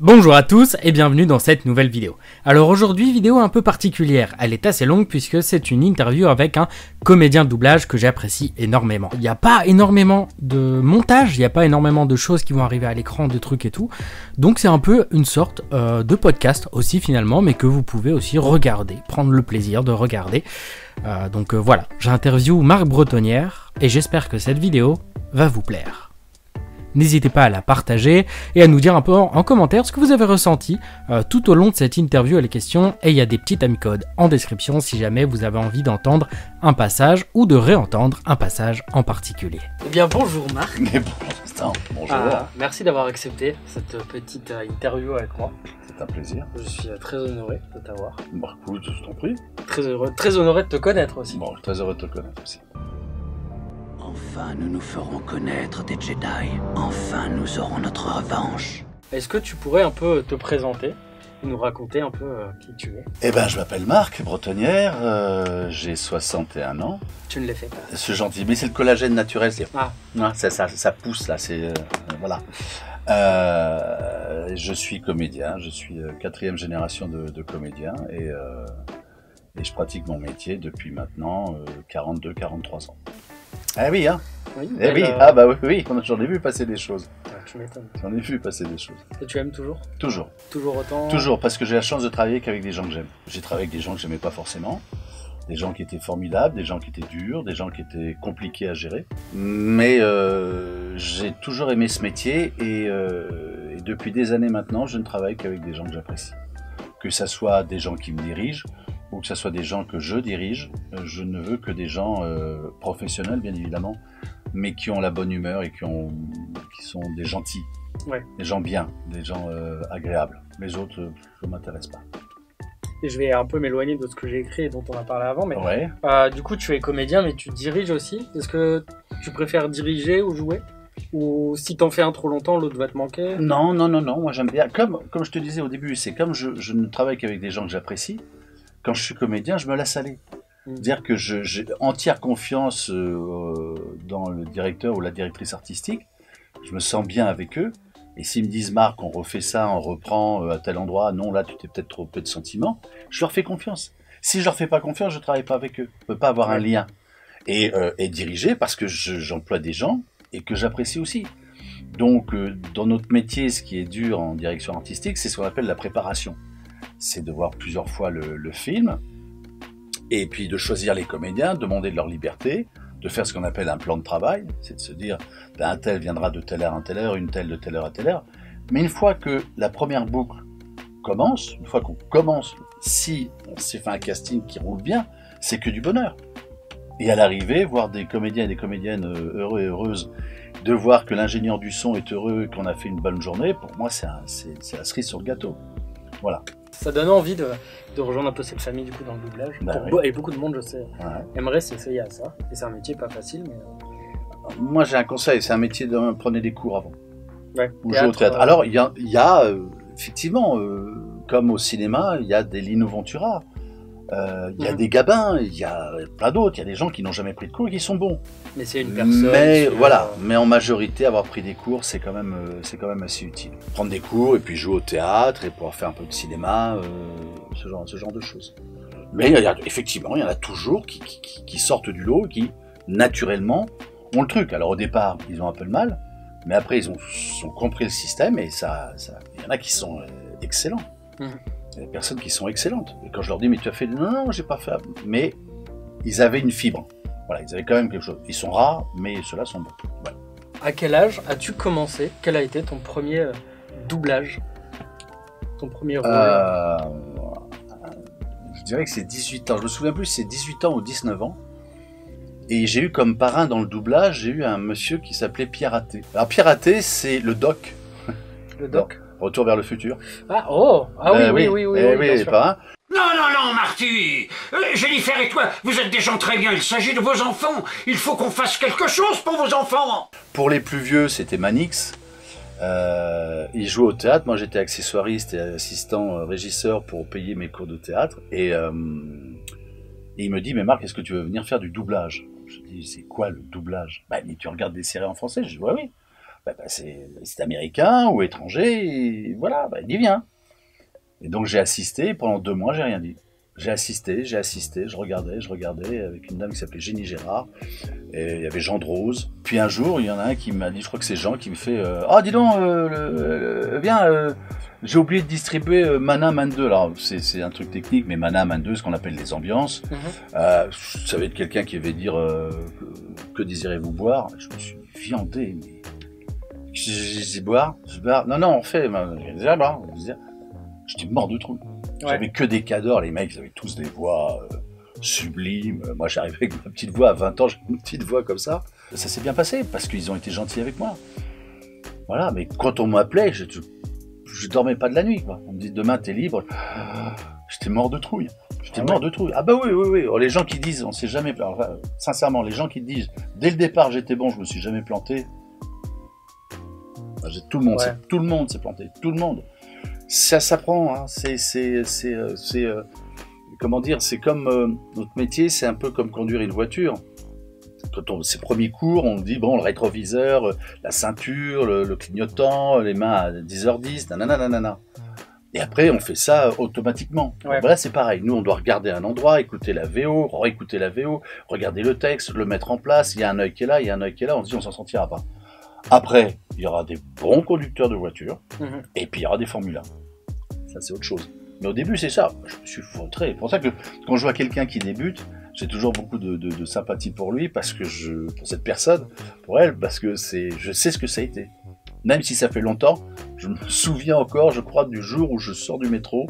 Bonjour à tous et bienvenue dans cette nouvelle vidéo. Alors aujourd'hui, vidéo un peu particulière. Elle est assez longue puisque c'est une interview avec un comédien de doublage que j'apprécie énormément. Il n'y a pas énormément de montage, il n'y a pas énormément de choses qui vont arriver à l'écran, de trucs et tout. Donc c'est un peu une sorte de podcast aussi finalement, mais que vous pouvez aussi regarder, prendre le plaisir de regarder. Voilà, j'interviewe Marc Bretonnière et j'espère que cette vidéo va vous plaire. N'hésitez pas à la partager et à nous dire un peu en commentaire ce que vous avez ressenti tout au long de cette interview à les questions. Et il y a des petits timecodes en description si jamais vous avez envie d'entendre un passage ou de réentendre un passage en particulier. Eh bien bonjour Marc. Mais pour l'instant, bonjour. Merci d'avoir accepté cette petite interview avec moi. C'est un plaisir. Je suis très honoré de t'avoir. Bon, écoute, je t'en prie. Très honoré de te connaître aussi. Bon, très heureux de te connaître aussi. Enfin, nous nous ferons connaître des Jedi. Enfin, nous aurons notre revanche. Est-ce que tu pourrais un peu te présenter et nous raconter un peu qui tu es? Eh ben, je m'appelle Marc Bretonnière, j'ai 61 ans. Tu ne les fais pas. C'est gentil, mais c'est le collagène naturel, c'est... Ah. Non, ça pousse là, c'est... voilà. Je suis comédien, je suis quatrième génération de comédien et je pratique mon métier depuis maintenant 42-43 ans. Ah oui, hein. Oui, eh oui, ah bah oui, j'en ai vu passer des choses. Tu m'étonnes. J'en ai vu passer des choses. Et tu aimes toujours? Toujours. Toujours autant? Toujours, parce que j'ai la chance de travailler qu'avec des gens que j'aime. J'ai travaillé avec des gens que j'aimais pas forcément, des gens qui étaient formidables, des gens qui étaient durs, des gens qui étaient compliqués à gérer. Mais j'ai toujours aimé ce métier et depuis des années maintenant, je ne travaille qu'avec des gens que j'apprécie. Que ça soit des gens qui me dirigent, ou que ce soit des gens que je dirige, je ne veux que des gens professionnels, bien évidemment, mais qui ont la bonne humeur et qui sont des gentils, des gens bien, des gens agréables. Les autres, ça ne m'intéresse pas. Et je vais un peu m'éloigner de ce que j'ai écrit et dont on a parlé avant, mais ouais. Du coup, tu es comédien, mais tu diriges aussi. Est-ce que tu préfères diriger ou jouer? Ou si t'en fais un trop longtemps, l'autre va te manquer? Non, moi j'aime bien. Comme je te disais au début, c'est comme je ne travaille qu'avec des gens que j'apprécie. Quand je suis comédien, je me laisse aller. C'est-à-dire que j'ai entière confiance dans le directeur ou la directrice artistique. Je me sens bien avec eux. Et s'ils me disent, Marc, on refait ça, on reprend à tel endroit, non, là, tu t'es peut-être trompé de sentiments, je leur fais confiance. Si je leur fais pas confiance, je travaille pas avec eux. Je peux pas avoir un lien. Et diriger parce que j'emploie des gens et que j'apprécie aussi. Donc, dans notre métier, ce qui est dur en direction artistique, c'est ce qu'on appelle la préparation. C'est de voir plusieurs fois le film, et puis de choisir les comédiens, demander de leur liberté, de faire ce qu'on appelle un plan de travail, c'est de se dire, ben, un tel viendra de telle heure à telle heure, une telle de telle heure à telle heure. Mais une fois que la première boucle commence, une fois qu'on commence, si on s'est fait un casting qui roule bien, c'est que du bonheur. Et à l'arrivée, voir des comédiens et des comédiennes heureux et heureuses, de voir que l'ingénieur du son est heureux et qu'on a fait une bonne journée, pour moi, c'est la cerise sur le gâteau. Voilà. Ça donne envie de rejoindre un peu cette famille du coup dans le doublage. Et beaucoup de monde, je sais, aimerait s'essayer à ça. Et c'est un métier pas facile, mais... Moi j'ai un conseil, c'est un métier de prenez des cours avant. Ou jouer au théâtre. Ouais. Alors il y a effectivement, comme au cinéma, il y a des Lino Ventura, il y a des Gabins, il y a plein d'autres, il y a des gens qui n'ont jamais pris de cours et qui sont bons. Mais c'est une personne. Mais voilà, mais en majorité, avoir pris des cours, c'est quand même assez utile. Prendre des cours et puis jouer au théâtre et pouvoir faire un peu de cinéma, ce genre de choses. Mais effectivement, il y en a toujours qui sortent du lot et qui, naturellement, ont le truc. Alors au départ, ils ont un peu de mal, mais après, ils ont compris le système et il y en a qui sont excellents. Il y a des personnes qui sont excellentes. Et quand je leur dis, mais tu as fait... Non, j'ai pas fait... Mais ils avaient une fibre. Voilà, ils avaient quand même quelque chose. Ils sont rares, mais ceux-là sont bons. Voilà. À quel âge as-tu commencé? Quel a été ton premier doublage? Ton premier rôle? Je dirais que c'est 18 ans. Je me souviens plus si c'est 18 ans ou 19 ans. Et j'ai eu comme parrain dans le doublage, j'ai eu un monsieur qui s'appelait Pierre Athé. Alors Pierre Athé, c'est le doc. Le doc? Retour vers le futur. Oui, bien sûr. Parrain. Non, Marty. Jennifer et toi, vous êtes des gens très bien. Il s'agit de vos enfants. Il faut qu'on fasse quelque chose pour vos enfants. Pour les plus vieux, c'était Manix. Il jouait au théâtre. Moi, j'étais accessoiriste et assistant régisseur pour payer mes cours de théâtre. Et il me dit, mais Marc, est-ce que tu veux venir faire du doublage? Je dis, c'est quoi le doublage? Bah, tu regardes des séries en français? Je dis, ouais, oui. c'est américain ou étranger, et voilà, il dit viens. Et donc j'ai assisté, pendant 2 mois, j'ai rien dit. J'ai assisté, je regardais avec une dame qui s'appelait Jenny Gérard, et il y avait Jean de Rose. Puis un jour, il y en a un qui m'a dit, je crois que c'est Jean, qui me fait ah, dis donc, viens, j'ai oublié de distribuer Mana Man 2. Alors, c'est un truc technique, mais Mana Man 2, ce qu'on appelle les ambiances. Ça va être quelqu'un qui avait dire que désirez-vous boire? Je me suis viandé, mais. J'ai dit boire? Non, on fait. J'étais mort de trouille. Ouais. J'avais que des cadors, les mecs, ils avaient tous des voix sublimes. Moi, j'arrivais avec ma petite voix à 20 ans, j'ai une petite voix comme ça. Ça s'est bien passé parce qu'ils ont été gentils avec moi. Voilà, mais quand on m'appelait, je dormais pas de la nuit, quoi. On me dit demain t'es libre. J'étais mort de trouille. Mort de trouille. Ah bah oui. Alors, les gens qui disent, on s'est jamais planté. Enfin, sincèrement, les gens qui disent, dès le départ j'étais bon, je me suis jamais planté. Enfin, tout le monde s'est planté. Tout le monde. Ça s'apprend, hein. Comment dire, c'est comme notre métier, c'est un peu comme conduire une voiture. Quand ces premiers cours, on dit bon, le rétroviseur, la ceinture, le clignotant, les mains à 10h10, nanana. Et après, on fait ça automatiquement. Ouais. Ben là, c'est pareil. Nous, on doit regarder un endroit, écouter la VO, réécouter la VO, regarder le texte, le mettre en place. Il y a un œil qui est là, il y a un œil qui est là. On se dit, on s'en sortira pas. Après, il y aura des bons conducteurs de voitures, et puis il y aura des Formule 1. Ça, c'est autre chose. Mais au début, c'est ça. Je me suis fautré. C'est pour ça que quand je vois quelqu'un qui débute, j'ai toujours beaucoup de sympathie pour lui, pour cette personne, pour elle, parce que je sais ce que ça a été. Même si ça fait longtemps, je me souviens encore, je crois, du jour où je sors du métro.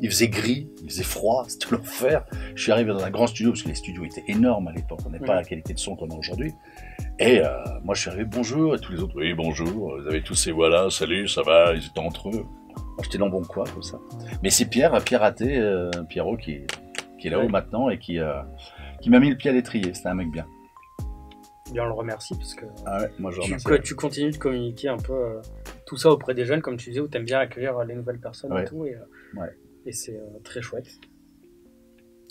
Il faisait gris, il faisait froid, c'était l'enfer. Je suis arrivé dans un grand studio, parce que les studios étaient énormes à l'époque, on n'avait pas la qualité de son qu'on a aujourd'hui. Et moi je suis arrivé, bonjour, et tous les autres, oui bonjour, ils avaient tous ces voix-là, salut, ça va, ils étaient entre eux. Moi j'étais dans bon coin, comme ça. Mais c'est Pierre Raté, Pierrot, qui est là-haut maintenant, et qui m'a mis le pied à l'étrier, c'était un mec bien. Bien, on le remercie, parce que moi, tu continues de communiquer un peu tout ça auprès des jeunes, comme tu disais, où tu aimes bien accueillir les nouvelles personnes et tout, et c'est très chouette,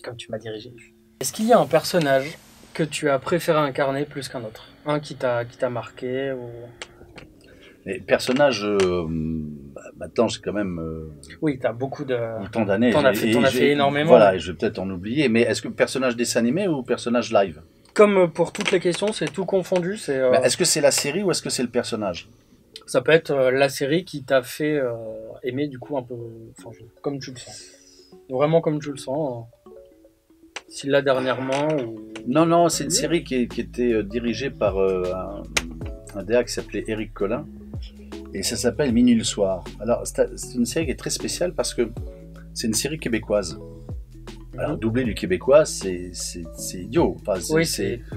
comme tu m'as dirigé. Est-ce qu'il y a un personnage que tu as préféré incarner plus qu'un autre? Un qui t'a marqué ou... Les personnages, maintenant j'ai quand même... oui, t'as beaucoup de... Tant d'années. T'en as fait énormément. Voilà, et je vais peut-être en oublier, mais est-ce que personnage dessin animé ou personnage live? Comme pour toutes les questions, c'est tout confondu. Est-ce que c'est la série ou est-ce que c'est le personnage? Ça peut être la série qui t'a fait aimer du coup un peu, comme tu le sens. Vraiment comme tu le sens. Si là dernièrement ou... Non, c'est une série qui était dirigée par un DA qui s'appelait Éric Collin. Et ça s'appelle Minuit le soir. Alors c'est une série qui est très spéciale parce que c'est une série québécoise. Alors doubler du québécois, c'est idiot. Enfin,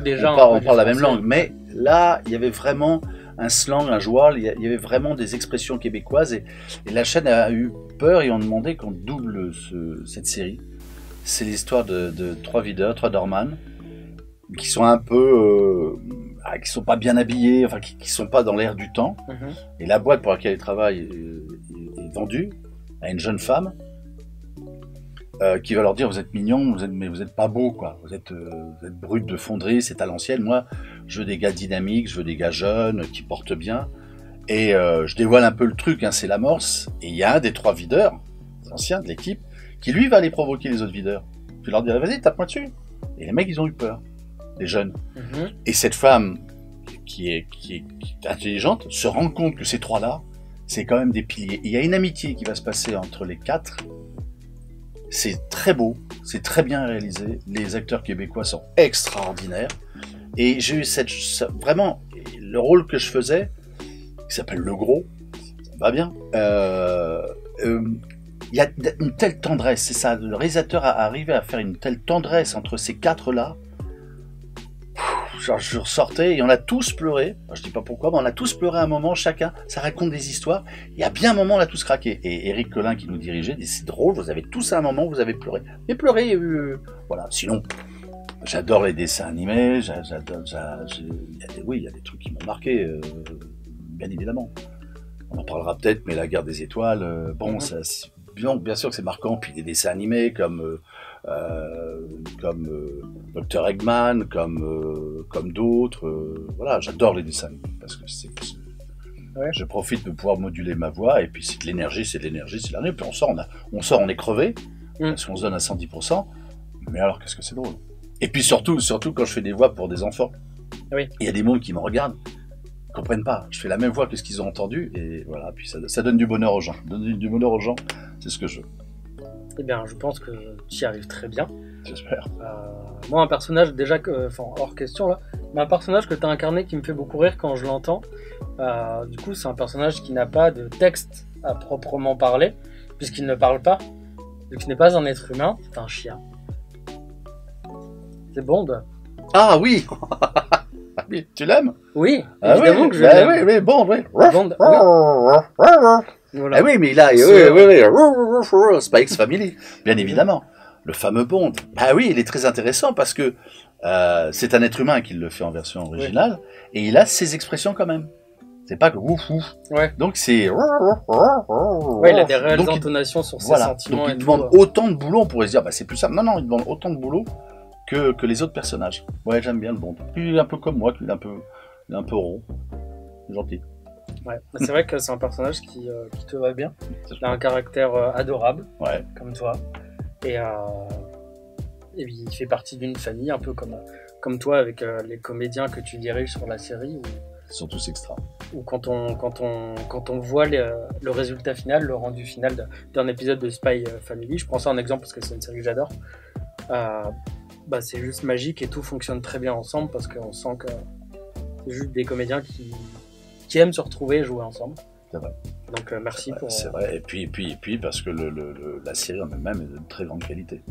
déjà on parle la même langue, mais là il y avait vraiment un slang, un joual, il y avait vraiment des expressions québécoises et la chaîne a eu peur et ont demandé qu'on double cette série. C'est l'histoire de 3 videurs, 3 doorman qui sont un peu, qui sont pas bien habillés, enfin qui sont pas dans l'air du temps. Et la boîte pour laquelle ils travaillent est vendue à une jeune femme. Qui va leur dire vous êtes mignons, mais vous êtes pas beaux, quoi. Vous êtes brut de fonderie, c'est à l'ancienne. Moi, je veux des gars dynamiques, je veux des gars jeunes qui portent bien. Et je dévoile un peu le truc, hein, c'est l'amorce. Et il y a un des 3 videurs, anciens de l'équipe, qui lui va aller provoquer les autres videurs. Je leur dirai vas-y, tape-moi dessus. Et les mecs, ils ont eu peur, les jeunes. Et cette femme qui est intelligente se rend compte que ces 3-là, c'est quand même des piliers. Et il y a une amitié qui va se passer entre les 4. C'est très beau, c'est très bien réalisé, les acteurs québécois sont extraordinaires, et j'ai eu vraiment, le rôle que je faisais, qui s'appelle Le Gros, ça va bien, il y a une telle tendresse, c'est ça, le réalisateur a arrivé à faire une telle tendresse entre ces 4-là, genre je ressortais et on a tous pleuré, enfin, je dis pas pourquoi, mais on a tous pleuré à un moment, chacun, ça raconte des histoires, il y a bien un moment on a tous craqué, et Éric Collin qui nous dirigeait dit c'est drôle, vous avez tous à un moment, vous avez pleuré, mais pleuré, il y a eu, voilà, sinon, j'adore les dessins animés, il y a des trucs qui m'ont marqué, bien évidemment, on en parlera peut-être, mais La Guerre des Étoiles, bon, ça, bien sûr que c'est marquant, puis des dessins animés comme Dr Eggman, comme d'autres. Voilà, j'adore les dessins animés parce que Ouais. Je profite de pouvoir moduler ma voix, et puis c'est de l'énergie, c'est de l'énergie, c'est de l'énergie. Puis on sort, on est crevé, parce qu'on se donne à 110%. Mais alors, qu'est-ce que c'est drôle. Et puis surtout quand je fais des voix pour des enfants, oui. Il y a des mômes qui me regardent, ne comprennent pas. Je fais la même voix que ce qu'ils ont entendu, et voilà, puis ça donne du bonheur aux gens. Donner du bonheur aux gens, c'est ce que je veux. Eh bien, je pense que tu y arrives très bien. J'espère. Moi, un personnage, déjà, hors question là, mais un personnage que tu as incarné qui me fait beaucoup rire quand je l'entends, du coup, c'est un personnage qui n'a pas de texte à proprement parler, puisqu'il ne parle pas, vu que ce n'est pas un être humain, c'est un chien. C'est Bond. Ah oui. Ah oui, tu l'aimes? Oui, évidemment que je l'aime. Oui, oui, Bond, oui. Bond, oui. Voilà. Ah oui, mais il a... Oui. Spike's Family, bien évidemment. Le fameux Bond. Ah oui, il est très intéressant parce que c'est un être humain qui le fait en version originale, et il a ses expressions quand même. C'est pas que ouf ouf. Ouais. Donc c'est... Ouais, il a des réelles intonations sur ses sentiments. Donc il demande autant de boulot, on pourrait se dire, bah c'est plus simple. Non, il demande autant de boulot que les autres personnages. Ouais, j'aime bien le Bond. Il est un peu comme moi, il est un peu rond. Gentil. Ouais, c'est vrai que c'est un personnage qui te va bien. Il a un caractère adorable, comme toi. Et il fait partie d'une famille, un peu comme toi, avec les comédiens que tu diriges sur la série. Ils sont tous extra. Ou quand on voit le résultat final, le rendu final d'un épisode de Spy Family, je prends ça en exemple parce que c'est une série que j'adore, c'est juste magique et tout fonctionne très bien ensemble parce qu'on sent que c'est juste des comédiens qui aiment se retrouver et jouer ensemble. C'est vrai. Donc merci pour... C'est vrai, et puis parce que la série en elle-même est de très grande qualité.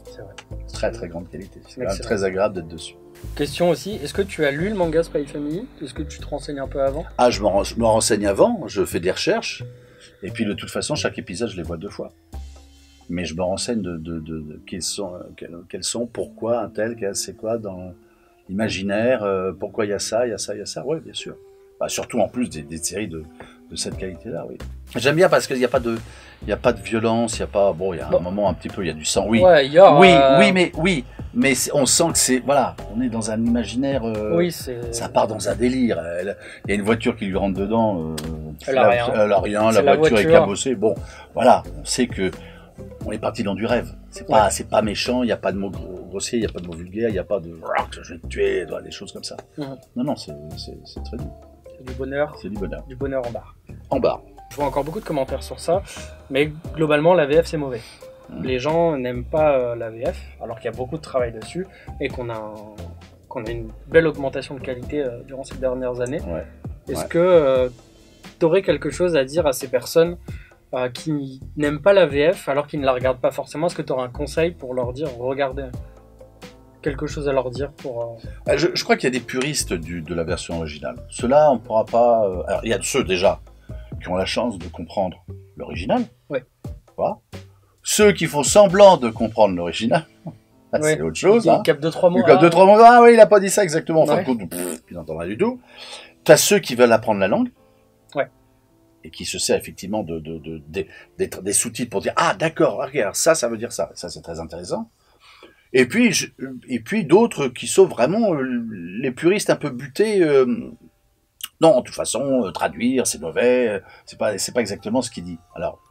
C'est vrai. Très très grande qualité. C'est quand même très agréable d'être dessus. Question aussi, est-ce que tu as lu le manga Spy Family? Est-ce que tu te renseignes un peu avant? Ah, je me renseigne avant, je fais des recherches, et puis de toute façon, chaque épisode, je les vois 2 fois. Mais je me renseigne de quels sont, pourquoi un tel, c'est quoi dans l'imaginaire, pourquoi il y a ça, oui, bien sûr. Surtout en plus des séries de cette qualité-là, oui. J'aime bien parce qu'il n'y a pas de violence, il y a pas, il y a un moment un petit peu, il y a du sang, oui. Ouais, mais on sent que c'est, voilà, on est dans un imaginaire, ça part dans un délire. Il y a une voiture qui lui rentre dedans, elle a rien, la voiture est cabossée. Bon, voilà, on sait que on est parti dans du rêve. C'est pas méchant, il n'y a pas de mots grossiers, il n'y a pas de mots vulgaires, il n'y a pas de je vais te tuer, des choses comme ça. Non, c'est très doux. C'est du bonheur. C'est du bonheur. Du bonheur en barre. En barre. Je vois encore beaucoup de commentaires sur ça, mais globalement, la VF, c'est mauvais. Les gens n'aiment pas la VF, alors qu'il y a beaucoup de travail dessus, et qu'on a une belle augmentation de qualité durant ces dernières années. Ouais. Est-ce que tu aurais quelque chose à dire à ces personnes qui n'aiment pas la VF, alors qu'ils ne la regardent pas forcément? Est-ce que tu aurais un conseil pour leur dire, regardez, quelque chose à leur dire pour... Je crois qu'il y a des puristes de la version originale. Ceux-là, on ne pourra pas... Alors, il y a ceux, déjà, qui ont la chance de comprendre l'original. Oui. Voilà. Ceux qui font semblant de comprendre l'original, c'est autre chose. Ils capent 2-3 mots. Ils capent 2-3 mots. Ah oui, il n'a pas dit ça exactement. En fin de compte, ils n'entendent rien du tout. Tu as ceux qui veulent apprendre la langue. Ouais. Et qui se sert effectivement d'être des sous-titres pour dire « Ah, d'accord, regarde, ça veut dire ça. » Ça, c'est très intéressant. Et puis d'autres qui sont vraiment les puristes un peu butés. Non, de toute façon, traduire, c'est mauvais. C'est pas exactement ce qu'il dit. Alors,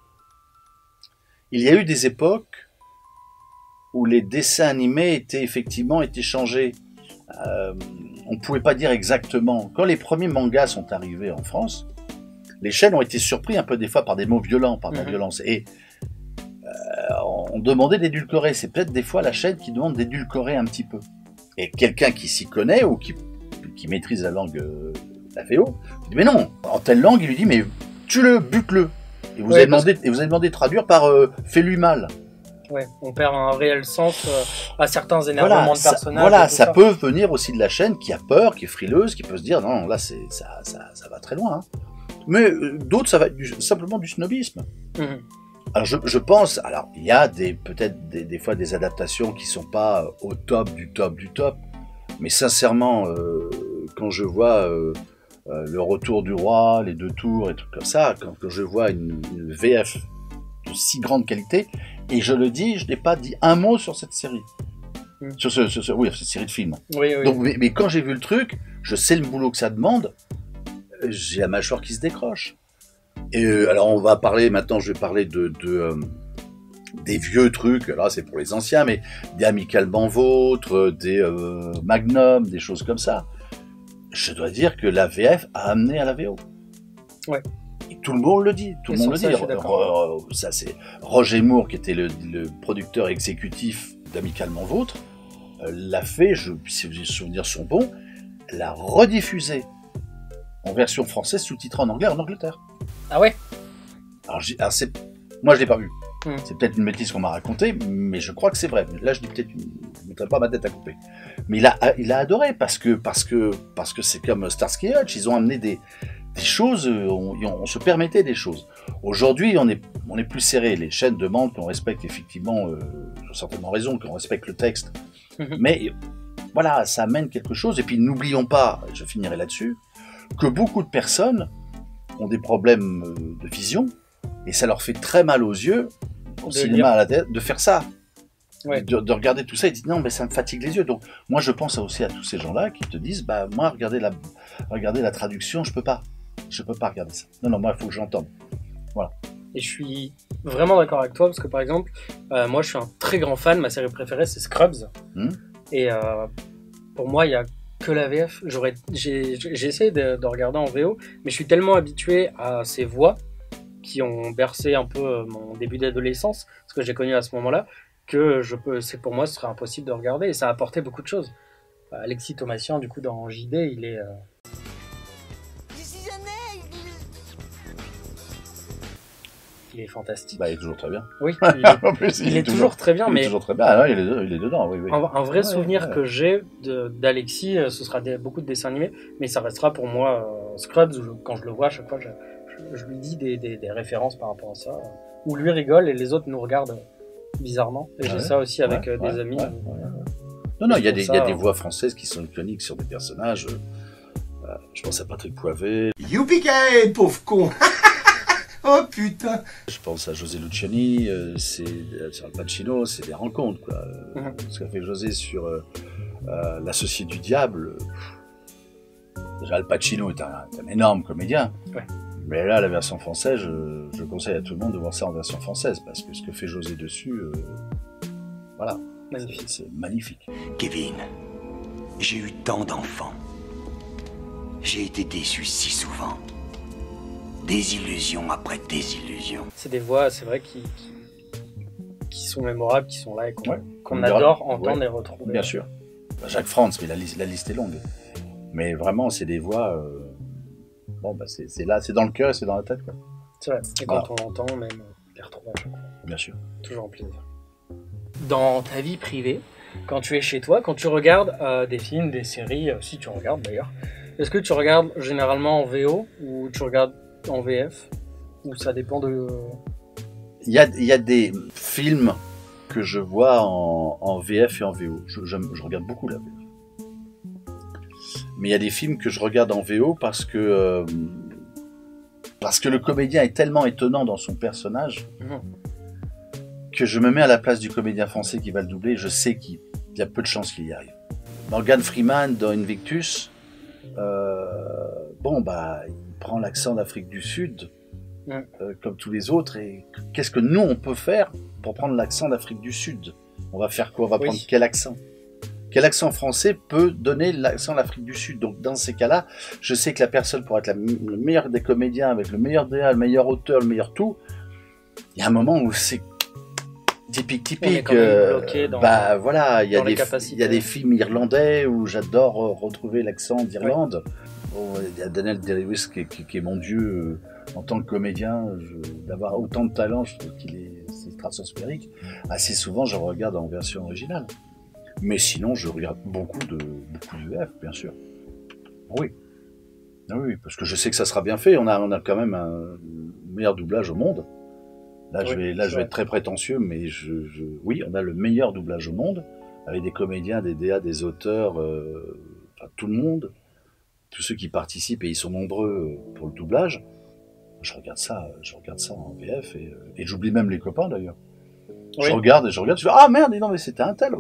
il y a eu des époques où les dessins animés étaient changés. On ne pouvait pas dire exactement. Quand les premiers mangas sont arrivés en France, les chaînes ont été surpris un peu des fois par des mots violents, par de la violence. Et on demandait d'édulcorer. C'est peut-être des fois la chaîne qui demande d'édulcorer un petit peu. Et quelqu'un qui s'y connaît ou qui maîtrise la langue, la VO, il dit mais non, en telle langue, il lui dit mais tue-le, bute-le. Et vous avez demandé de traduire par fais-lui mal. Ouais, on perd un réel sens à certains énervements de personnages. Voilà, ça peut venir aussi de la chaîne qui a peur, qui est frileuse, qui peut se dire non, là ça va très loin. Hein. Mais d'autres, ça va être simplement du snobisme. Alors je pense, alors il y a peut-être des fois des adaptations qui sont pas au top du top du top, mais sincèrement, quand je vois le Retour du Roi, les 2 tours et trucs comme ça, quand je vois une VF de si grande qualité, et je le dis, je n'ai pas dit un mot sur cette série. Sur cette série de films. Oui. Donc, mais quand j'ai vu le truc, je sais le boulot que ça demande. j'ai la mâchoire qui se décroche. Et alors on va parler, maintenant je vais parler des vieux trucs, là c'est pour les anciens, mais des Amicalement Vôtre, des Magnum, des choses comme ça. Je dois dire que la VF a amené à la VO. Ouais. Et tout le monde le dit, tout le monde le dit. Ça c'est Roger Moore qui était le producteur exécutif d'Amicalement Vôtre, l'a fait, si les souvenirs sont bons, l'a rediffusé en version française sous-titrée en anglais en Angleterre. Ah ouais? Alors, moi je l'ai pas vu. C'est peut-être une bêtise qu'on m'a racontée, mais je crois que c'est vrai. Là, je dis peut-être, je ne mettrai pas ma tête à couper. Mais il a adoré parce que c'est comme Starsky et Hutch. Ils ont amené des choses. On se permettait des choses. Aujourd'hui, on est plus serré. Les chaînes demandent qu'on respecte effectivement, ils ont certainement raison, qu'on respecte le texte. Mais voilà, ça amène quelque chose. Et puis n'oublions pas, je finirai là-dessus, que beaucoup de personnes ont des problèmes de vision. Et ça leur fait très mal aux yeux, au cinéma, à la tête, de faire ça. Ouais. De regarder tout ça et de dire non, mais ça me fatigue les yeux. Donc, moi, je pense aussi à tous ces gens-là qui te disent bah, moi, regardez la traduction, je peux pas regarder ça. Non, moi, il faut que j'entende. Voilà. Et je suis vraiment d'accord avec toi parce que, par exemple, moi, je suis un très grand fan. Ma série préférée, c'est Scrubs. Et pour moi, il y a que la VF. J'ai essayé de regarder en VO, mais je suis tellement habitué à ces voix qui ont bercé un peu mon début d'adolescence, ce que j'ai connu à ce moment-là, que pour moi, ce serait impossible de regarder, et ça a apporté beaucoup de choses. Alexis Thomasian, du coup, dans JD, il est... Il est fantastique. Bah, il est toujours très bien. Oui, il est toujours très bien, mais... Il est toujours très bien, ah, il est dedans, oui. Un vrai souvenir que j'ai d'Alexis, ce sera beaucoup de dessins animés, mais ça restera pour moi Scrubs, quand je le vois, à chaque fois, je lui dis des références par rapport à ça, où lui rigole et les autres nous regardent bizarrement. Et j'ai ça aussi avec des amis. Non, il y a des voix françaises qui sont iconiques sur des personnages. Je pense à Patrick Poivet. Youpi-kay, pauvre con. Oh putain. Je pense à José Luciani, c'est Al Pacino, c'est des rencontres, quoi. Ce qu'a fait José sur L'Associé du Diable. Déjà, Al Pacino est un énorme comédien. Ouais. Mais là, la version française, je conseille à tout le monde de voir ça en version française, parce que ce que fait José dessus, voilà, c'est magnifique. Kevin, j'ai eu tant d'enfants. J'ai été déçu si souvent. Désillusion après désillusion. C'est des voix, c'est vrai, qui sont mémorables, qui sont là et qu'on adore entendre et retrouver. Bien sûr. Jacques Frantz, mais la liste est longue. Mais vraiment, c'est des voix... Bon, bah c'est là, c'est dans le cœur et c'est dans la tête, quoi. C'est vrai. Et quand on l'entend, même, on les retrouve à chaque fois. Bien sûr. Toujours un plaisir. Dans ta vie privée, quand tu es chez toi, quand tu regardes des films, des séries, si tu regardes d'ailleurs, est-ce que tu regardes généralement en VO ou tu regardes en VF? Ou ça dépend de... Il y a des films que je vois en VF et en VO. Je regarde beaucoup la VF. Mais il y a des films que je regarde en VO parce que le comédien est tellement étonnant dans son personnage que je me mets à la place du comédien français qui va le doubler. Je sais qu'il y a peu de chances qu'il y arrive. Morgan Freeman dans Invictus, il prend l'accent d'Afrique du Sud comme tous les autres. Et qu'est-ce que nous on peut faire pour prendre l'accent d'Afrique du Sud? On va faire quoi? On va prendre quel accent? Quel accent français peut donner l'accent de l'Afrique du Sud? Donc dans ces cas-là, je sais que la personne pourrait être le meilleur des comédiens, avec le meilleur DA, le meilleur auteur, le meilleur tout. Il y a un moment où c'est typique. On est quand même bloqué dans voilà, il y a des films irlandais où j'adore retrouver l'accent d'Irlande. Il y a Daniel Day-Lewis qui est mon dieu en tant que comédien, d'avoir autant de talent, je trouve qu'il est stratosphérique. Assez souvent, je regarde en version originale. Mais sinon, je regarde beaucoup de VF, bien sûr. Oui, parce que je sais que ça sera bien fait. On a quand même un meilleur doublage au monde. Là, je vais être très prétentieux, mais oui, on a le meilleur doublage au monde, avec des comédiens, des DA, des auteurs, tout le monde, tous ceux qui participent, et ils sont nombreux pour le doublage. Je regarde ça en VF, et j'oublie même les copains d'ailleurs. Oui. Je regarde, je fais, ah merde, non mais c'était un tel.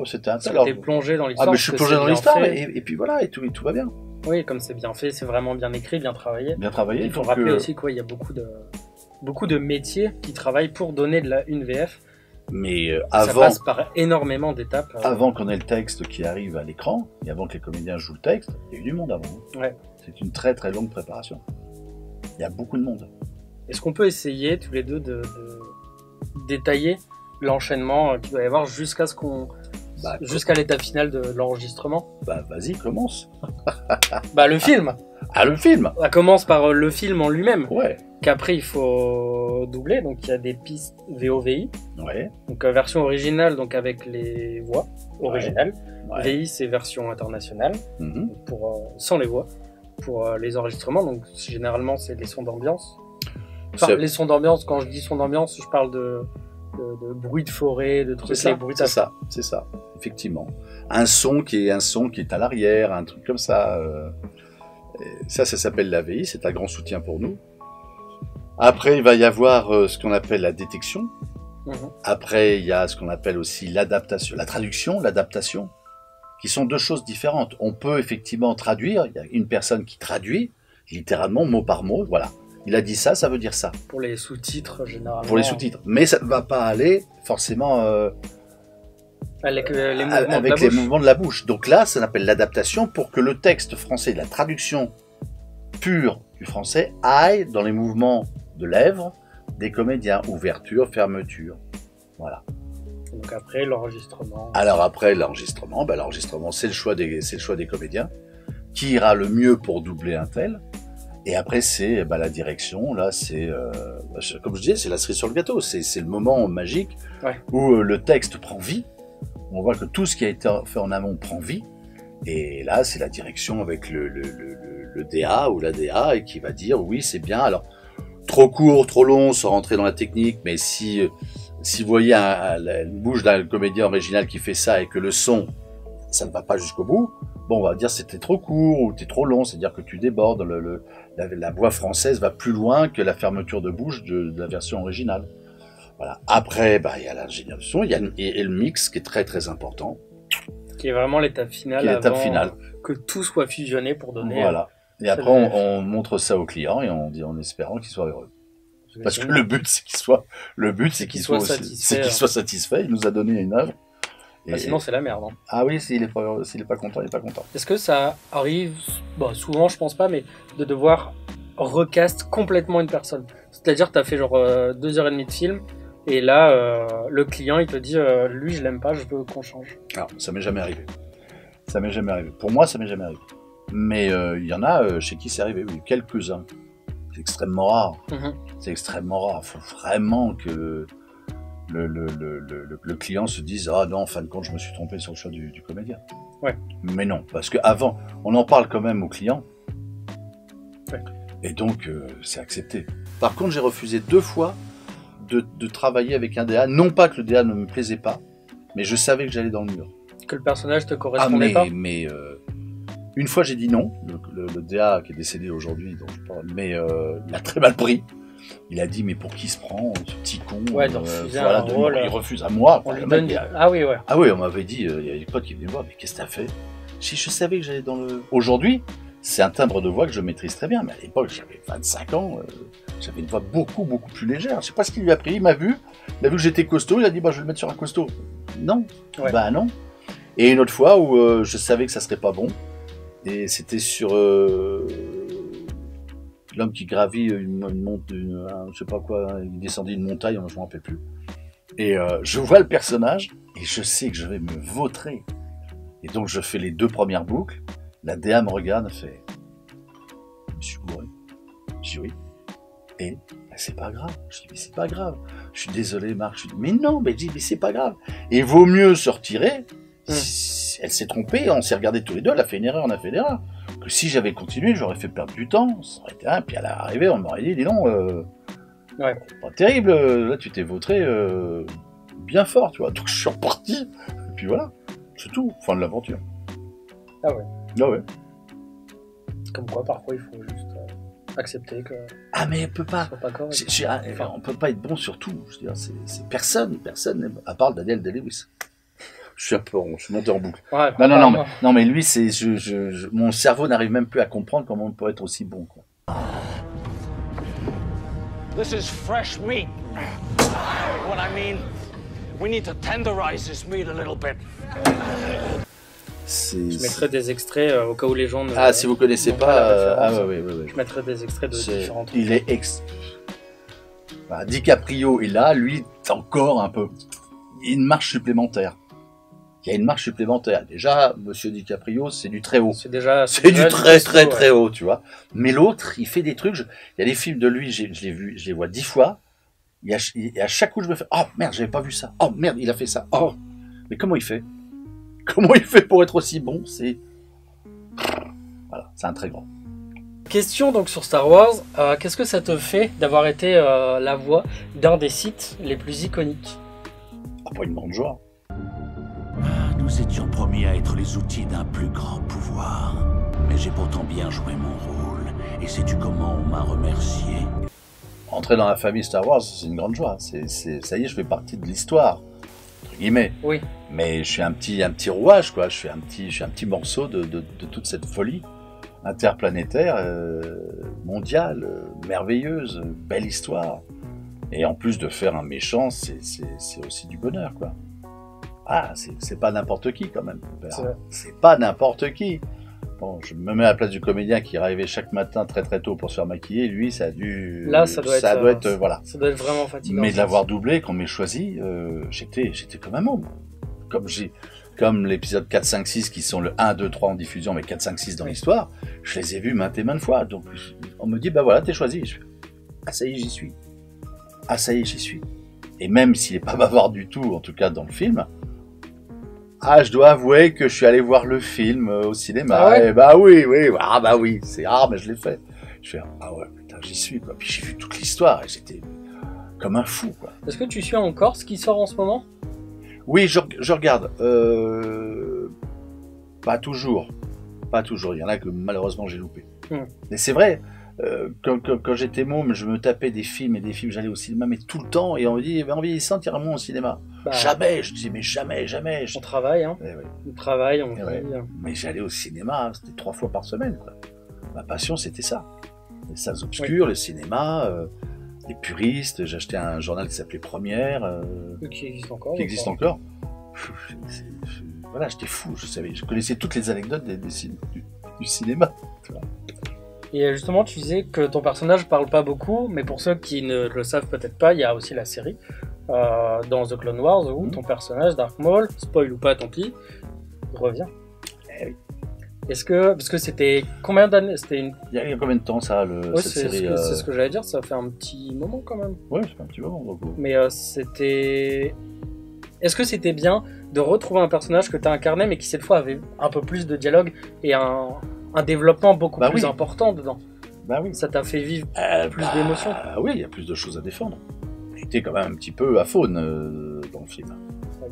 T'es plongé dans l'histoire. Ah mais je suis plongé dans l'histoire, et puis voilà, et tout va bien. Oui, comme c'est bien fait, c'est vraiment bien écrit, bien travaillé. Bien travaillé. Il faut rappeler aussi qu'il y a beaucoup de métiers qui travaillent pour donner une VF. Mais ça passe par énormément d'étapes. Avant qu'on ait le texte qui arrive à l'écran, et avant que les comédiens jouent le texte, il y a eu du monde avant. Ouais. C'est une très très longue préparation. Il y a beaucoup de monde. Est-ce qu'on peut essayer tous les deux de détailler l'enchaînement qu'il doit y avoir jusqu'à jusqu'à l'étape finale de l'enregistrement? Bah vas-y, commence. Le film. Ah, le film. Ça commence par le film en lui-même. Ouais. Qu'après il faut doubler, donc il y a des pistes VO-VI. Ouais. Donc version originale, donc avec les voix originales. Ouais. VI c'est version internationale, sans les voix, pour les enregistrements. Donc généralement c'est les sons d'ambiance. Enfin, les sons d'ambiance, quand je dis sons d'ambiance, je parle de bruit de forêt, de trucs. C'est ça, effectivement. Un son qui est à l'arrière, un truc comme ça. Ça s'appelle la VI, c'est un grand soutien pour nous. Après, il va y avoir ce qu'on appelle la détection. Après, il y a ce qu'on appelle aussi l'adaptation, la traduction, l'adaptation, qui sont deux choses différentes. On peut effectivement traduire, il y a une personne qui traduit, littéralement, mot par mot, voilà. Il a dit ça, ça veut dire ça. Pour les sous-titres, généralement. Pour les sous-titres. Mais ça ne va pas aller forcément avec les mouvements de la bouche. Donc là, ça s'appelle l'adaptation pour que le texte français, la traduction pure du français, aille dans les mouvements de lèvres des comédiens. Ouverture, fermeture. Voilà. Donc après, l'enregistrement. Alors après, l'enregistrement, c'est le choix des comédiens. Qui ira le mieux pour doubler un tel? Et après, c'est la direction. Là, c'est, comme je disais, c'est la cerise sur le gâteau. C'est le moment magique où le texte prend vie. On voit que tout ce qui a été fait en amont prend vie. Et là, c'est la direction avec le DA ou la DA et qui va dire oui, c'est bien. Alors, trop court, trop long, sans rentrer dans la technique. Mais si vous voyez une bouche d'un comédien original qui fait ça et que le son, ça ne va pas jusqu'au bout, bon, on va dire c'était trop court ou t'es trop long, c'est-à-dire que tu débordes, la voix française va plus loin que la fermeture de bouche de la version originale. Voilà. Après, il y a l'ingénieur du son, il y a le mix qui est très très important. Qui est vraiment l'étape finale, que tout soit fusionné pour donner... Voilà. Et après, on montre ça au client et on dit en espérant qu'il soit heureux. Parce que le but, c'est qu'il soit satisfait. Il nous a donné une œuvre. Sinon, c'est la merde. Hein. Ah oui, s'il est pas content, il est pas content. Est-ce que ça arrive, souvent, je pense pas, mais de devoir recast complètement une personne? C'est-à-dire, tu as fait genre 2h30 de film, et là, le client, il te dit, lui, je l'aime pas, je veux qu'on change. Alors, ça m'est jamais arrivé. Pour moi, ça m'est jamais arrivé. Mais il y en a chez qui c'est arrivé, oui, quelques-uns. C'est extrêmement rare. C'est extrêmement rare. Il faut vraiment que le client se dise « Ah non, en fin de compte, je me suis trompé sur le choix du comédien. » Ouais. Mais non, parce qu'avant, on en parle quand même au client. Ouais. Et donc, c'est accepté. Par contre, j'ai refusé 2 fois de travailler avec un DA. Non pas que le DA ne me plaisait pas, mais je savais que j'allais dans le mur. Que le personnage te correspondait pas. Mais une fois, j'ai dit non. Le DA qui est décédé aujourd'hui, mais il a très mal pris. Il a dit mais pour qui il se prend, ce petit con, il refuse à moi. On lui donne Ah oui, on m'avait dit, il y a des potes qui venaient me voir, mais qu'est-ce que t'as fait? Si je savais que j'allais dans le... Aujourd'hui, c'est un timbre de voix que je maîtrise très bien, mais à l'époque, j'avais 25 ans, j'avais une voix beaucoup plus légère. Je sais pas ce qu'il lui a pris, il m'a vu que j'étais costaud, il a dit je vais le mettre sur un costaud. Non, non. Et une autre fois où je savais que ça serait pas bon, et c'était sur... l'homme qui gravit je sais pas quoi, il descendit une montagne, je m'en rappelle plus. Et je vois le personnage, et je sais que je vais me vautrer. Et donc je fais les 2 premières boucles, la DA me regarde, fait « Je me suis bourré ». Je dis « Oui ». Et c'est pas grave. Je dis « Mais c'est pas grave. Je suis désolé, Marc. » Je dis « Mais non, mais c'est pas grave. » Et vaut mieux se retirer. Elle s'est trompée, on s'est regardé tous les deux, elle a fait une erreur, on a fait une erreur. Que si j'avais continué, j'aurais fait perdre du temps, ça aurait été puis à l'arrivée, on m'aurait dit, dis donc, pas terrible, là tu t'es vautré bien fort, tu vois. Donc je suis reparti, et puis voilà, c'est tout, fin de l'aventure. Ah ouais. Ah ouais. Comme quoi, parfois, il faut juste accepter que... Ah mais on peut pas, on peut pas être bon sur tout, je veux dire, c'est personne, à part Daniel Day-Lewis. Je suis un peu rond, je suis monté en boucle. Ouais, non, mais lui, c'est, mon cerveau n'arrive même plus à comprendre comment on peut être aussi bon, quoi. This is fresh meat. What I mean, we need to tenderize this meat a little bit. Je mettrai des extraits au cas où les gens ne... Ah, si vous connaissez pas... ouais. Je mettrai des extraits de différents trucs. Il est DiCaprio est là, lui, encore un peu... Il y a une marche supplémentaire. Déjà, Monsieur DiCaprio, c'est du très haut. C'est du très haut, tu vois. Mais l'autre, il fait des trucs... Il y a des films de lui, je les vois 10 fois. Et à chaque coup, je me fais... Oh, merde, j'avais pas vu ça. Oh, merde, il a fait ça. Oh, mais comment il fait? Comment il fait pour être aussi bon? Voilà, c'est un très grand. Question donc sur Star Wars. Qu'est-ce que ça te fait d'avoir été la voix d'un des sites les plus iconiques? Pas une grande joie. Nous étions promis à être les outils d'un plus grand pouvoir. Mais j'ai pourtant bien joué mon rôle. Et sais-tu comment on m'a remercié? Entrer dans la famille Star Wars, c'est une grande joie. Ça y est, je fais partie de l'histoire, entre guillemets. Oui. Mais je suis un petit rouage, quoi. Je suis un petit morceau de toute cette folie interplanétaire, mondiale, merveilleuse, belle histoire. Et en plus de faire un méchant, c'est aussi du bonheur, quoi. Ah, c'est pas n'importe qui, quand même. C'est pas n'importe qui. Bon, je me mets à la place du comédien qui arrivait chaque matin très très tôt pour se faire maquiller. Lui, ça a dû... Là, ça doit être voilà. Ça doit être vraiment fatigant. Mais de l'avoir doublé, qu'on m'ait choisi, j'étais comme un môme. Comme l'épisode 4, 5, 6 qui sont le 1, 2, 3 en diffusion, mais 4, 5, 6 dans l'histoire, je les ai vus maintes et maintes fois. Donc, on me dit, bah voilà, t'es choisi. Je fais, ah ça y est, j'y suis. Ah ça y est, j'y suis. Et même s'il n'est pas bavard du tout, en tout cas dans le film, je dois avouer que je suis allé voir le film au cinéma. Ah ouais? Et bah oui. C'est rare, mais je l'ai fait. Je fais, ah ouais, putain, j'y suis, quoi. Puis j'ai vu toute l'histoire et j'étais comme un fou, quoi. Est-ce que tu suis encore ce qui sort en ce moment? Oui, je regarde. Pas toujours. Il y en a que malheureusement j'ai loupé. Mais c'est vrai, quand j'étais môme, je me tapais des films, j'allais au cinéma, mais tout le temps. Et on me dit, en vieillissant, tu iras moins au cinéma. Jamais, je disais, mais jamais. On travaille, hein. Ouais. On travaille, on vit. Mais j'allais au cinéma, c'était 3 fois par semaine, quoi. Ma passion, c'était ça. Les salles obscures, le cinéma, les puristes. J'achetais un journal qui s'appelait Première. Qui existe encore. Voilà, j'étais fou, je connaissais toutes les anecdotes du cinéma. Et justement, tu disais que ton personnage parle pas beaucoup, mais pour ceux qui ne le savent peut-être pas, il y a aussi la série dans The Clone Wars où ton personnage, Darth Maul, spoil ou pas, tant pis, revient. Oui. Est-ce que, parce que c'était combien d'années? Il y a combien de temps ça, cette série C'est ce que j'allais dire, ça fait un petit moment quand même. Oui, ça fait un petit moment. Donc. Mais c'était... Est-ce que c'était bien de retrouver un personnage que tu as incarné, mais qui cette fois avait un peu plus de dialogue et un développement beaucoup plus important dedans? Bah oui. Ça t'a fait vivre plus d'émotions? Oui, il y a plus de choses à défendre. J'étais quand même un petit peu à faune dans le film.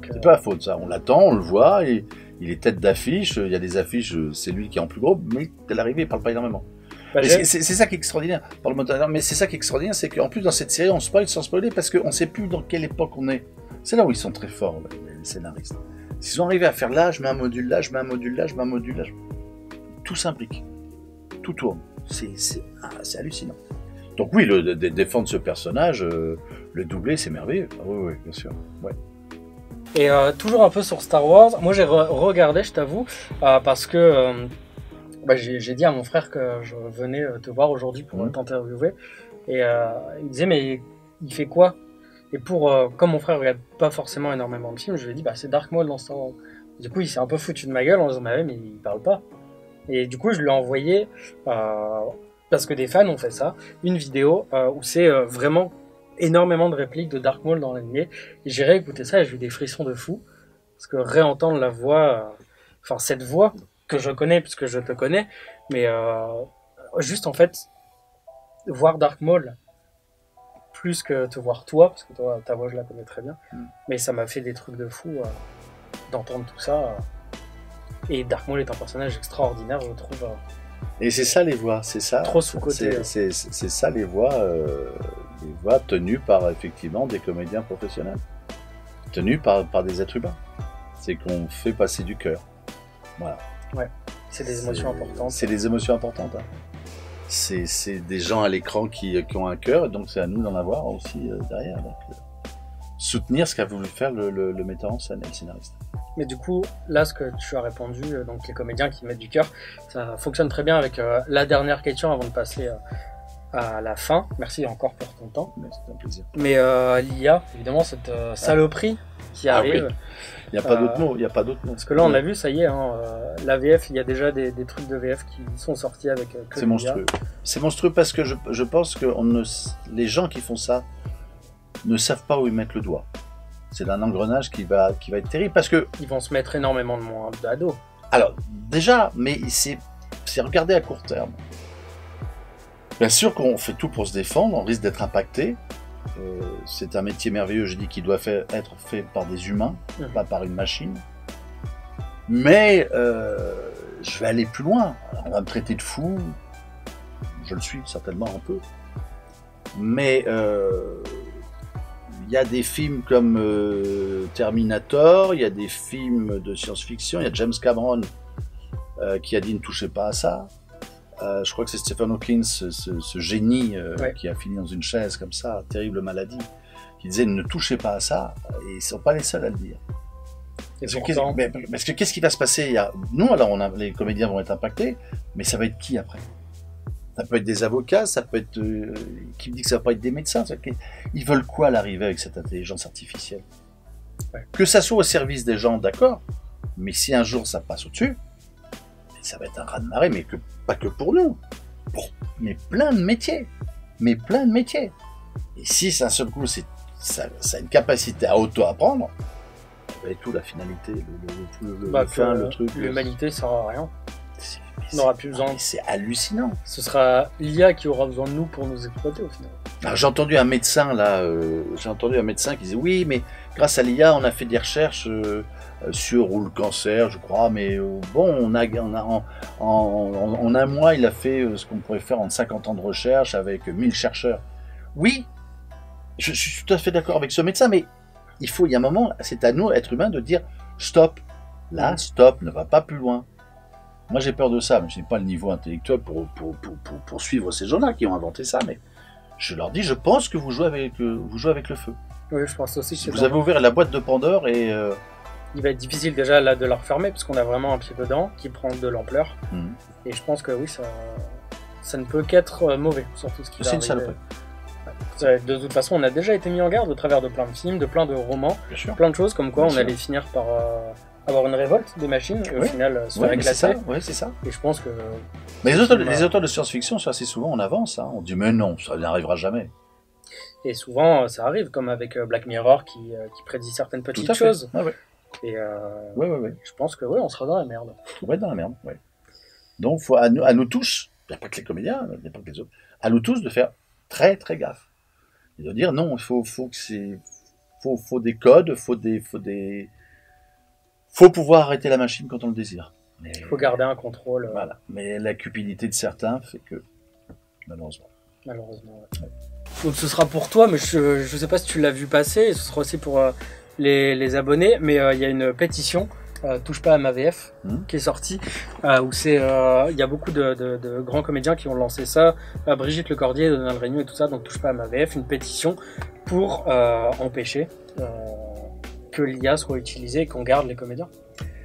C'est pas à faune, ça. On l'attend, on le voit, et il est tête d'affiche. Il y a des affiches, c'est lui qui est en plus gros, mais à l'arrivée, il parle pas énormément. C'est ça qui est extraordinaire. Mais c'est ça qui est extraordinaire, c'est qu'en plus dans cette série, on spoil sans spoiler parce qu'on sait plus dans quelle époque on est. C'est là où ils sont très forts, les scénaristes. S'ils ont arrivé à faire là, je mets un module là, je mets un module là, je mets un module là. Tout s'imbrique. Tout tourne. C'est hallucinant. Donc oui, défendre ce personnage, le doubler, c'est merveilleux. Ah, oui, bien sûr. Ouais. Et toujours un peu sur Star Wars, moi j'ai regardé, je t'avoue, parce que j'ai dit à mon frère que je venais te voir aujourd'hui pour t'interviewer. Et il me disait, mais il fait quoi? Et comme mon frère regarde pas forcément énormément de films, je lui ai dit, c'est Darth Maul dans Star Wars. Du coup, il s'est un peu foutu de ma gueule en disant, mais il parle pas. Et du coup, je lui ai envoyé, parce que des fans ont fait ça, une vidéo où c'est vraiment énormément de répliques de Darth Maul dans l'animé. Et j'ai réécouté ça et j'ai eu des frissons de fou. Parce que réentendre la voix, cette voix que je connais, puisque je te connais, mais juste en fait, voir Darth Maul, plus que te voir toi, parce que toi, ta voix je la connais très bien, mais ça m'a fait des trucs de fou d'entendre tout ça. Et Darth Maul est un personnage extraordinaire, je trouve. Et c'est ça les voix, c'est ça. Trop sous-côté. C'est ça les voix tenues par effectivement des comédiens professionnels, tenues par des êtres humains. C'est qu'on fait passer du cœur. Voilà. Ouais, c'est des émotions importantes. C'est des émotions importantes. Hein. C'est des gens à l'écran qui ont un cœur, et donc c'est à nous d'en avoir aussi derrière. Donc, soutenir ce qu'a voulu faire le metteur en scène et le scénariste. Mais du coup, là, ce que tu as répondu, donc les comédiens qui mettent du cœur, ça fonctionne très bien avec la dernière question avant de passer à la fin. Merci encore pour ton temps. C'était un plaisir. Mais l'IA, évidemment, cette saloperie qui arrive. Oui. Il n'y a pas d'autre mot. Il n'y a pas d'autre mot. Parce que là, on a vu, ça y est, hein, la VF, il y a déjà des trucs de VF qui sont sortis avec. C'est monstrueux. C'est monstrueux parce que je pense que les gens qui font ça ne savent pas où ils mettent le doigt. C'est un engrenage qui va être terrible parce que... Ils vont se mettre énormément de moins d'ados. Alors, déjà, mais c'est regarder à court terme. Bien sûr qu'on fait tout pour se défendre, on risque d'être impacté. C'est un métier merveilleux, je dis, qui doit être fait par des humains, pas par une machine. Mais je vais aller plus loin. On va me traiter de fou. Je le suis certainement un peu. Mais... il y a des films comme Terminator, il y a des films de science-fiction, il y a James Cameron qui a dit ne touchez pas à ça. Je crois que c'est Stephen Hawking, ce génie qui a fini dans une chaise comme ça, terrible maladie, qui disait ne touchez pas à ça, et ils ne sont pas les seuls à le dire. Parce que qu'est-ce qui va se passer? Nous, alors les comédiens vont être impactés, mais ça va être qui après? Ça peut être des avocats, ça peut être... qui me dit que ça va pas être des médecins? Ils veulent quoi à l'arrivée avec cette intelligence artificielle? Que ça soit au service des gens, d'accord, mais si un jour ça passe au-dessus, ça va être un raz-de-marée, mais pas que pour nous, mais plein de métiers. Et si d'un seul coup, ça a une capacité à auto-apprendre, et tout, la finalité, le truc... L'humanité, ça sert à rien. On n'aura plus besoin. C'est hallucinant. Ce sera l'IA qui aura besoin de nous pour nous exploiter au final. J'ai entendu un médecin qui disait oui, mais grâce à l'IA, on a fait des recherches sur le cancer, je crois, mais bon, en un mois, il a fait ce qu'on pourrait faire en 50 ans de recherche avec 1000 chercheurs. Oui, je suis tout à fait d'accord avec ce médecin, mais il y a un moment, c'est à nous, êtres humains, de dire stop. Là, stop, ne va pas plus loin. Moi, j'ai peur de ça, mais je n'ai pas le niveau intellectuel pour suivre ces gens-là qui ont inventé ça, mais je leur dis, je pense que vous jouez avec le feu. Oui, je pense aussi que vous avez ouvert la boîte de Pandore et... Il va être difficile déjà là de la refermer, parce qu'on a vraiment un pied dedans qui prend de l'ampleur. Et je pense que oui, ça ne peut qu'être mauvais, surtout ce qui va arriver. C'est une saloperie. De toute façon, on a déjà été mis en garde au travers de plein de films, de plein de romans, plein de choses, comme quoi on allait finir par... avoir une révolte des machines et au final se faire éclater. Oui, c'est ça. Et je pense que... Mais les auteurs de science-fiction sont assez souvent en avance. Hein. On dit mais non, ça n'arrivera jamais. Et souvent ça arrive, comme avec Black Mirror qui prédit certaines petites choses. Ouais. Et je pense que on sera dans la merde. On va être dans la merde, ouais. Donc faut à nous tous, il n'y a pas que les comédiens, il n'y a pas que les autres, à nous tous de faire très très gaffe. Et de dire non, il faut des codes, faut pouvoir arrêter la machine quand on le désire. Il faut garder un contrôle. Voilà. Mais la cupidité de certains fait que, malheureusement. Ouais. Donc ce sera pour toi, mais je ne sais pas si tu l'as vu passer, et ce sera aussi pour les abonnés, mais il y a une pétition, Touche pas à ma VF, qui est sortie, où il y a beaucoup de grands comédiens qui ont lancé ça, Brigitte Lecordier, Donald Regnault et tout ça, donc Touche pas à ma VF, une pétition pour empêcher... que l'IA soit utilisée et qu'on garde les comédiens.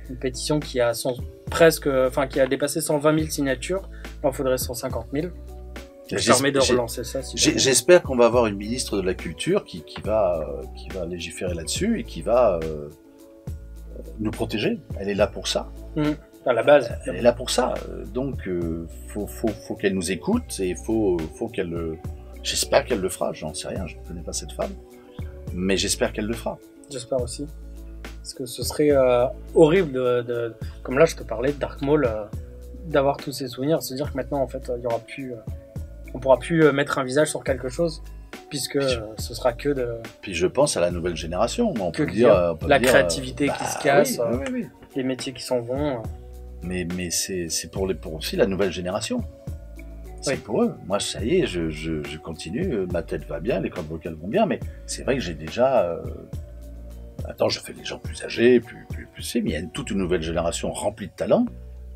Une pétition qui a qui a dépassé 120 000 signatures. Il faudrait 150 000. Ça permet de relancer ça. J'espère qu'on va avoir une ministre de la Culture qui va légiférer là-dessus et qui va nous protéger. Elle est là pour ça. À la base. Elle est là pour ça. Donc, faut qu'elle nous écoute et faut qu'elle... J'espère qu'elle le fera. J'en sais rien, je ne connais pas cette femme. Mais j'espère qu'elle le fera. J'espère aussi. Parce que ce serait horrible comme là je te parlais de Dark Maul, d'avoir tous ces souvenirs, se dire que maintenant en fait il y aura plus, on pourra plus mettre un visage sur quelque chose, puisque ce sera que de... Puis je pense à la nouvelle génération, on peut dire la créativité qui se casse, les métiers qui s'en vont. Mais c'est pour aussi la nouvelle génération. C'est pour eux. Moi, ça y est, je continue, ma tête va bien, les cordes vocales vont bien, mais c'est vrai que j'ai déjà... Attends, je fais des gens plus âgés, plus mais il y a toute une nouvelle génération remplie de talent.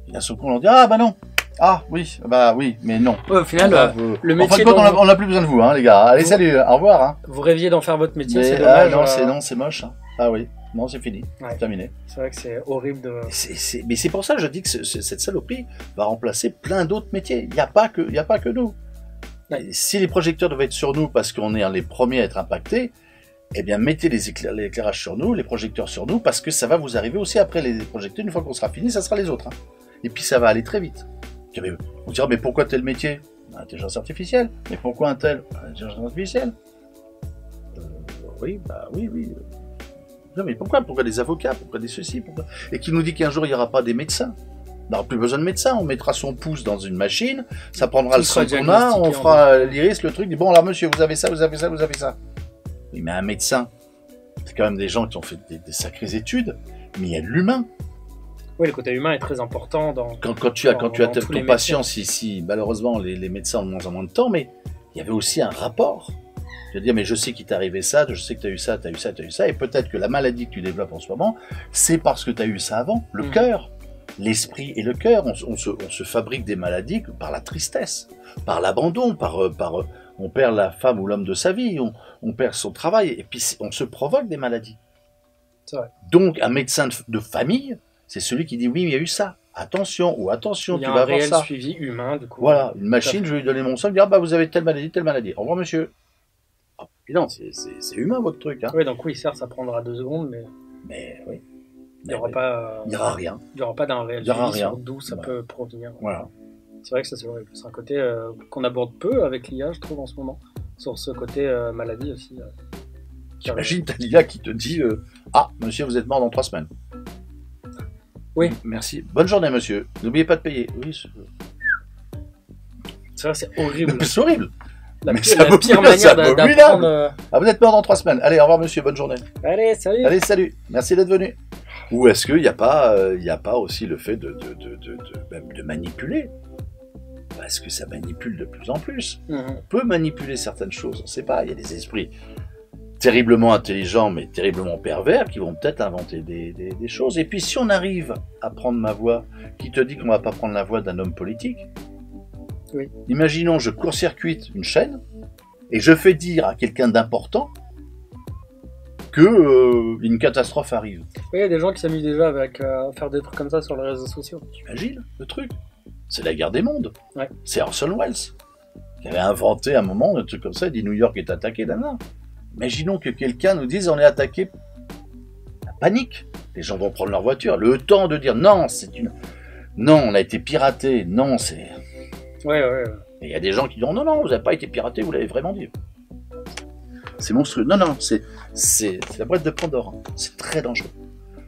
Et d'un seul coup, on dit, ah bah non. Ah oui, bah oui, mais non. Ouais, au final, le en fin métier de compte, on n'a plus besoin de vous, hein, les gars. Allez, salut, au revoir. Hein. Vous rêviez d'en faire votre métier, c'est Ah dommage. non, c'est moche. Hein. Ah oui, non, c'est fini, c'est terminé. C'est vrai que c'est horrible de... Mais c'est pour ça que je dis que cette saloperie va remplacer plein d'autres métiers. Il n'y a pas que nous. Ouais. Si les projecteurs devaient être sur nous parce qu'on est les premiers à être impactés, eh bien mettez l'éclairage sur nous, les projecteurs sur nous, parce que ça va vous arriver aussi après les projecteurs. Une fois qu'on sera fini, ça sera les autres. Hein. Et puis ça va aller très vite. On dira, mais pourquoi tel métier? Intelligence artificielle. Mais pourquoi un tel? Intelligence artificielle. Oui. Non, mais pourquoi des avocats? Pourquoi des ceci? Pourquoi... Et qui nous dit qu'un jour, il n'y aura pas des médecins? On n'aura plus besoin de médecins. On mettra son pouce dans une machine, ça prendra le sang qu'on a, on fera l'iris, le truc, dit, bon, alors monsieur, vous avez ça. Oui, mais un médecin, c'est quand même des gens qui ont fait des sacrées études, mais il y a de l'humain. Oui, le côté humain est très important dans... Quand tu as ton patient, si malheureusement les médecins ont de moins en moins de temps, mais il y avait aussi un rapport. Je veux dire, mais je sais qu'il t'est arrivé ça, je sais que tu as eu ça, et peut-être que la maladie que tu développes en ce moment, c'est parce que tu as eu ça avant. Le cœur, l'esprit et le cœur, on se fabrique des maladies par la tristesse, par l'abandon, on perd la femme ou l'homme de sa vie, on perd son travail, et puis on se provoque des maladies. C'est vrai. Donc un médecin de famille, c'est celui qui dit oui, mais il y a eu ça. Attention, tu vas avoir ça. Il y a un réel suivi humain, du coup. Voilà, une machine, je vais lui donner mon sang, dire bah vous avez telle maladie. Au revoir monsieur. Oh, non, c'est humain votre truc. Hein. Oui, donc oui, certes, ça prendra 2 secondes, mais oui. Il n'y aura pas. Il n'y aura rien. Il n'y aura pas d'un réel suivi sur d'où ça peut provenir. Voilà. C'est vrai que ça c'est horrible. C'est un côté qu'on aborde peu avec l'IA, je trouve, en ce moment. Sur ce côté maladie aussi. J'imagine t'as l'IA qui te dit ah, monsieur, vous êtes mort dans 3 semaines. Oui. Merci. Bonne journée, monsieur. N'oubliez pas de payer. Oui. C'est vrai, c'est horrible. C'est horrible. La pire manière d'apprendre. Ah, vous êtes mort dans 3 semaines. Allez, au revoir, monsieur. Bonne journée. Allez, salut. Allez, salut. Merci d'être venu. Ou est-ce qu'il n'y a pas aussi le fait de manipuler? Parce que ça manipule de plus en plus. On peut manipuler certaines choses. On ne sait pas. Il y a des esprits terriblement intelligents, mais terriblement pervers, qui vont peut-être inventer des choses. Et puis, si on arrive à prendre ma voix, qui te dit qu'on ne va pas prendre la voix d'un homme politique, oui. Imaginons, je court-circuite une chaîne, et je fais dire à quelqu'un d'important que une catastrophe arrive. Oui, il y a des gens qui s'amusent déjà avec faire des trucs comme ça sur les réseaux sociaux. T'imagines le truc? C'est la guerre des mondes. Ouais. C'est Orson Welles qui avait inventé un moment un truc comme ça, il dit New York est attaqué, d'un. Imaginons que quelqu'un nous dise on est attaqué. La panique. Les gens vont prendre leur voiture. Le temps de dire non, non, on a été piraté. Non, c'est... Ouais. Et il y a des gens qui disent non, vous n'avez pas été piraté, vous l'avez vraiment dit. C'est monstrueux. Non, c'est la boîte de Pandore. Hein. C'est très dangereux.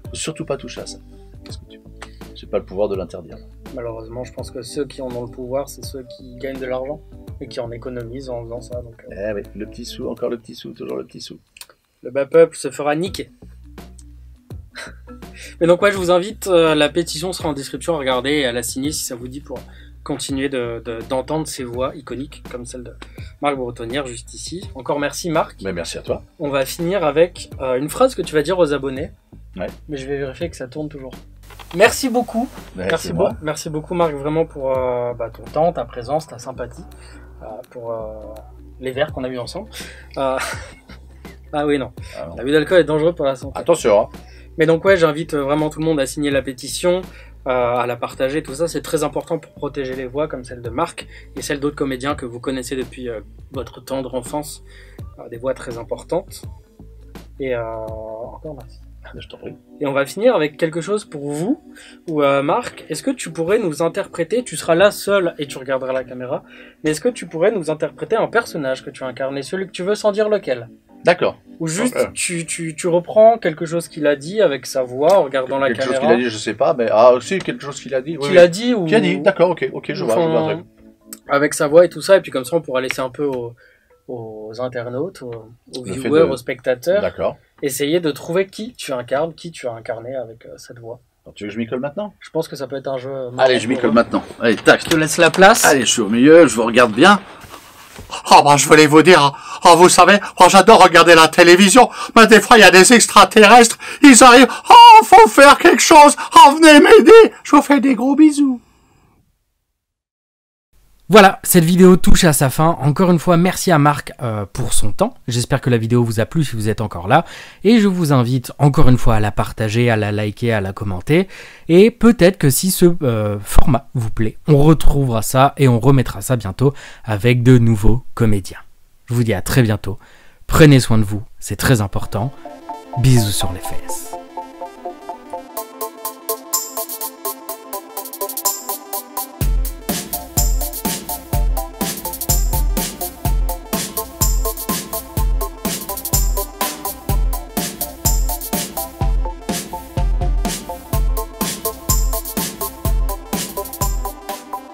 Faut surtout pas toucher à ça. Qu'est-ce que tu veux? J'ai pas le pouvoir de l'interdire. Malheureusement, je pense que ceux qui en ont le pouvoir, c'est ceux qui gagnent de l'argent et qui en économisent en faisant ça. Donc, oui, le petit sou, encore le petit sou, toujours le petit sou. Le bas peuple se fera niquer. Mais donc, ouais, je vous invite, la pétition sera en description à regarder et à la signer si ça vous dit pour continuer d'entendre ces voix iconiques comme celle de Marc Bretonnière juste ici. Encore merci Marc. Mais merci à toi. On va finir avec une phrase que tu vas dire aux abonnés. Ouais. Mais je vais vérifier que ça tourne toujours. Merci beaucoup. Ouais, merci beaucoup Marc vraiment pour ton temps, ta présence, ta sympathie, pour les verres qu'on a eu ensemble. Ah oui, non. L'abus d'alcool est dangereux pour la santé. Attention. Hein. Mais donc ouais, j'invite vraiment tout le monde à signer la pétition, à la partager, tout ça. C'est très important pour protéger les voix comme celle de Marc et celle d'autres comédiens que vous connaissez depuis votre tendre enfance. Des voix très importantes. Et encore merci. Je t'en prie. Et on va finir avec quelque chose pour vous, où Marc, est-ce que tu pourrais nous interpréter, tu seras là seul et tu regarderas la caméra, mais est-ce que tu pourrais nous interpréter un personnage que tu as incarné, celui que tu veux sans dire lequel? D'accord. Ou juste tu reprends quelque chose qu'il a dit avec sa voix en regardant la caméra. Quelque chose qu'il a dit, je sais pas, mais si, quelque chose qu'il a dit. Qu'il a dit ou... Qui a dit, d'accord, ok, je vois. Avec sa voix et tout ça, et puis comme ça on pourra laisser un peu aux internautes, aux viewers, aux spectateurs. D'accord. Essayer de trouver qui tu incarnes, qui tu as incarné avec cette voix. Alors, tu veux que je m'y colle maintenant? Je pense que ça peut être un jeu... Allez, je m'y colle maintenant. Allez, tac. Je te laisse la place. Allez, je suis au milieu, je vous regarde bien. Oh, bah, je voulais vous dire, oh, vous savez, oh, j'adore regarder la télévision, mais des fois, il y a des extraterrestres, ils arrivent, oh, faut faire quelque chose, oh, venez m'aider, je vous fais des gros bisous. Voilà, cette vidéo touche à sa fin. Encore une fois, merci à Marc pour son temps. J'espère que la vidéo vous a plu si vous êtes encore là. Et je vous invite encore une fois à la partager, à la liker, à la commenter. Et peut-être que si ce format vous plaît, on retrouvera ça et on remettra ça bientôt avec de nouveaux comédiens. Je vous dis à très bientôt. Prenez soin de vous, c'est très important. Bisous sur les fesses.